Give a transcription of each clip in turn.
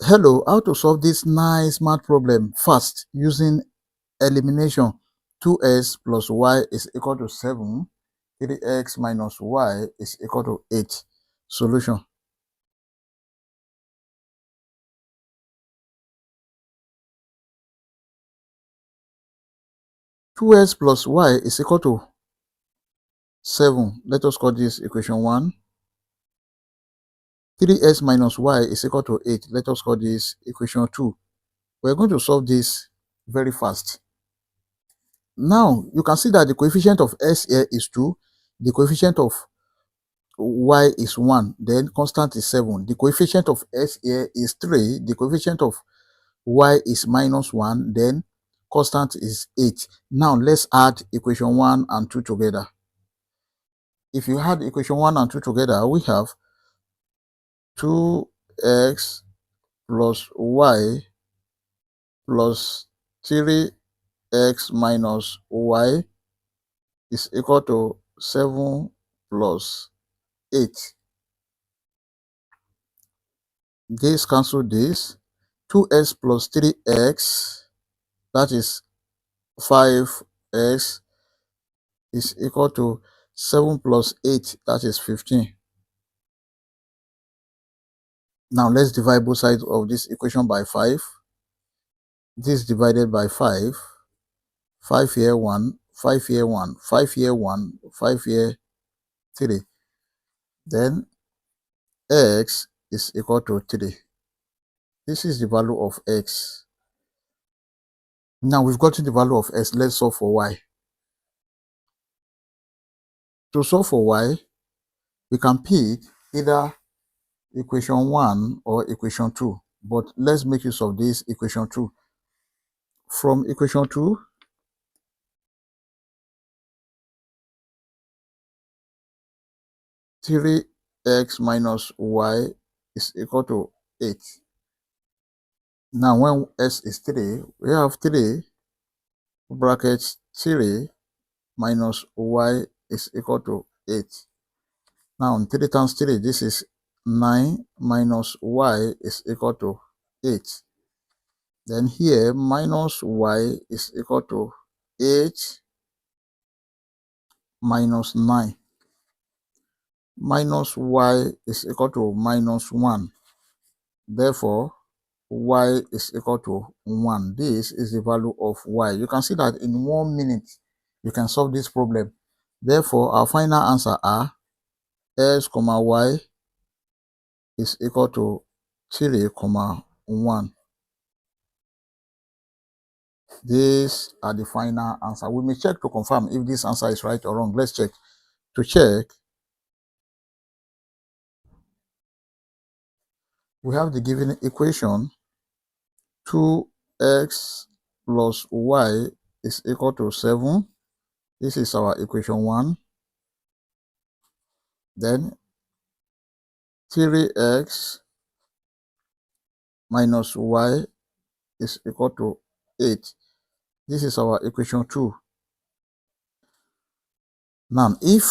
Hello, how to solve this nice math problem fast using elimination. 2x plus y is equal to 7. 3x minus y is equal to 8. Solution. Two x plus y is equal to 7. Let us call this equation 1. 3x minus y is equal to 8. Let us call this equation 2. We're going to solve this very fast. Now, you can see that the coefficient of s here is 2. The coefficient of y is 1, then constant is 7. The coefficient of s here is 3. The coefficient of y is minus 1, then constant is 8. Now let's add equation 1 and 2 together. If you add equation 1 and 2 together, we have 2x plus y plus 3x minus y is equal to 7 plus 8. This cancel this. 2x plus 3x, that is 5x, is equal to 7 plus 8, that is 15. Now let's divide both sides of this equation by 5. This divided by 5. 5 here 1, 5 here 1, 5 here 1, 5 here 3. Then x is equal to 3. This is the value of x. Now we've gotten the value of x. Let's solve for y. To solve for y, we can pick either equation 1 or equation 2. But let's make use of this equation 2. From equation 2, three x minus y is equal to 8. Now when s is 3, we have 3 brackets 3 minus y is equal to 8. Now 3 times 3, this is 9 minus y is equal to 8. Then here minus y is equal to 8 minus 9. Minus y is equal to minus 1. Therefore, y is equal to 1. This is the value of y. You can see that in 1 minute, you can solve this problem. Therefore, our final answer are s, y is equal to 3, 1. These are the final answer. We may check to confirm if this answer is right or wrong. Let's check. To check, we have the given equation 2x plus y is equal to 7. This is our equation 1. Then 3x minus y is equal to 8. This is our equation 2. Now, if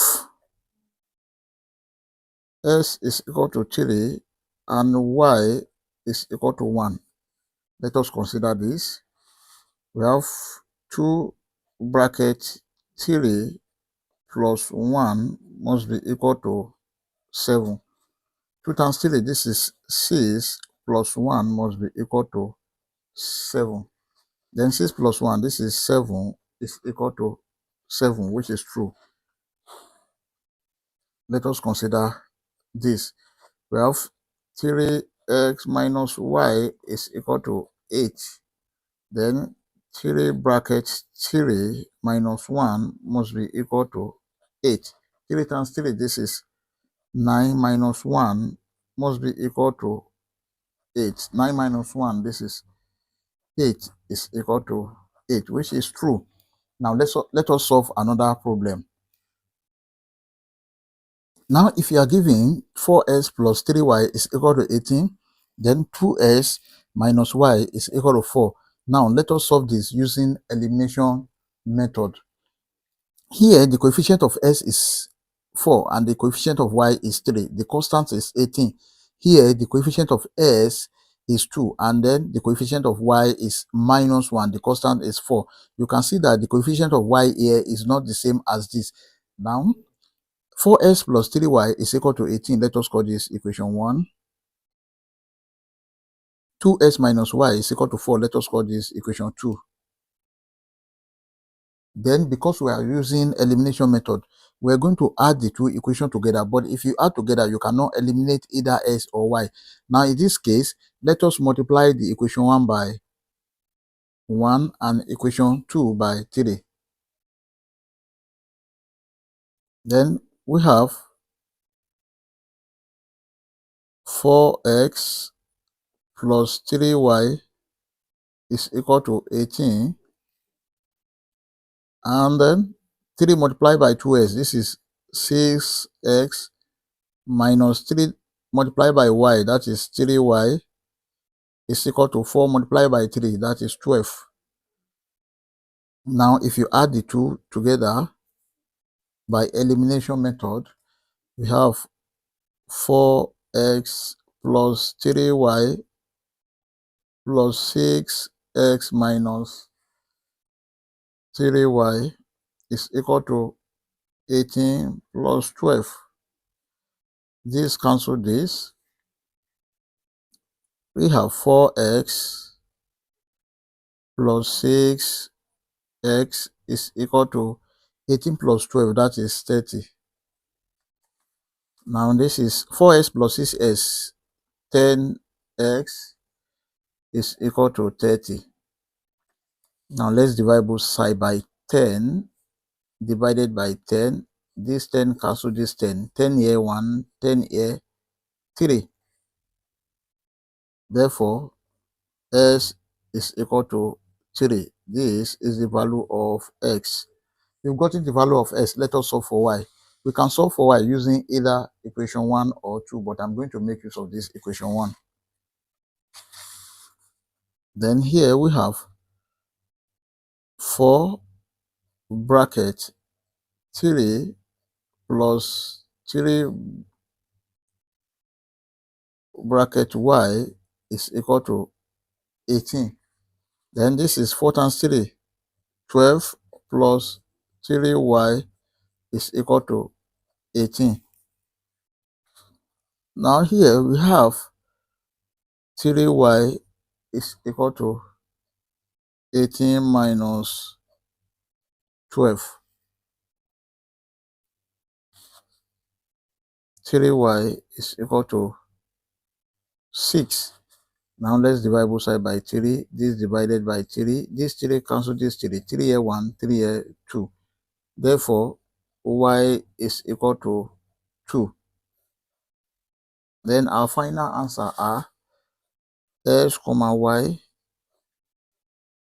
s is equal to 3 and y is equal to 1, let us consider this. We have 2 bracket 3 plus 1 must be equal to 7. 2 times 3, this is 6, plus 1 must be equal to 7. Then 6 plus 1, this is 7, is equal to 7, which is true. Let us consider this. We have 3x minus y is equal to 8. Then 3 brackets 3 minus 1 must be equal to 8. 3 times 3, this is 9 minus 1 must be equal to 8. 9 minus 1, this is 8, is equal to 8, which is true. Now let us solve another problem. Now if you are given 4x plus 3y is equal to 18, then 2x minus y is equal to 4. Now let us solve this using elimination method. Here the coefficient of s is 4 and the coefficient of y is 3. The constant is 18. Here the coefficient of s is 2, and then the coefficient of y is -1, the constant is 4. You can see that the coefficient of y here is not the same as this. Now, 4x plus 3y is equal to 18. Let us call this equation 1. 2x minus y is equal to 4. Let us call this equation 2. Then, because we are using elimination method, we're going to add the two equations together. But if you add together, you cannot eliminate either x or y. Now, in this case, let us multiply the equation 1 by 1 and equation 2 by 3. Then we have 4x plus 3y is equal to 18. And then 3 multiplied by 2x, this is 6x minus 3 multiplied by y, that is 3y, is equal to 4 multiplied by 3, that is 12. Now, if you add the two together by elimination method, we have 4x plus 3y plus 6x minus 3y is equal to 18 plus 12. This cancel this. We have 4x plus 6x is equal to 18 plus 12, that is 30. Now this is 4x plus 6x, 10x is equal to 30. Now let's divide both sides by 10 divided by 10. This 10 cancel this 10. 10 here 1, 10 here 3. Therefore, s is equal to 3. This is the value of x. We've gotten the value of s. Let us solve for y. We can solve for y using either equation 1 or 2, but I'm going to make use of this equation 1. Then here we have 4 bracket 3 plus 3 bracket y is equal to 18. Then this is 4 times 3, 12 plus 3y is equal to 18. Now here we have 3y is equal to 18 minus 12. 3y is equal to 6. Now let's divide both sides by 3. This divided by 3. This 3 cancel this 3. 3 here 1, 3 here 2. Therefore, y is equal to 2. Then our final answer are x comma y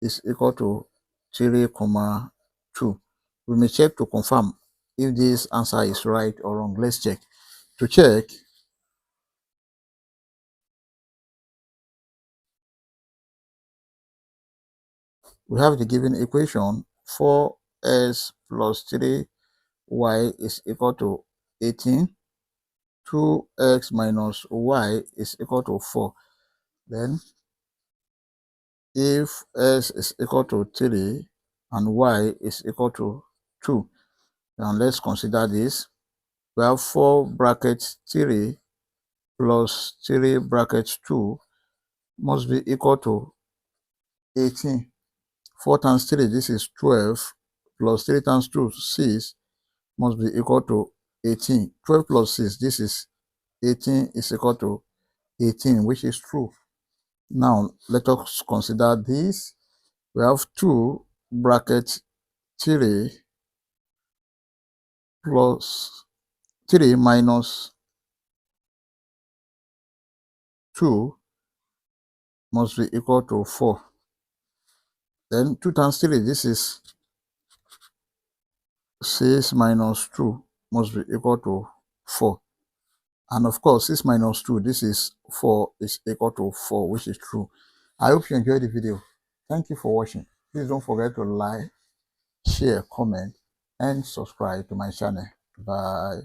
is equal to 3 comma 2. We may check to confirm if this answer is right or wrong. Let's check. To check, we have the given equation 4x plus 3y is equal to 18. 2x minus y is equal to 4. Then, if x is equal to 3 and y is equal to 2, now let's consider this. We have 4 brackets 3 plus 3 brackets 2 must be equal to 18. 4 times 3, this is 12, plus 3 times 2, 6, must be equal to 18. 12 plus 6, this is 18, is equal to 18, which is true. Now, let us consider this. We have 2 brackets 3 plus 3 minus 2 must be equal to 4. Then 2 times 3, this is 6 minus 2 must be equal to 4. And of course, 6 minus 2, this is 4, is equal to 4, which is true. I hope you enjoyed the video. Thank you for watching. Please don't forget to like, share, comment, and subscribe to my channel. Bye.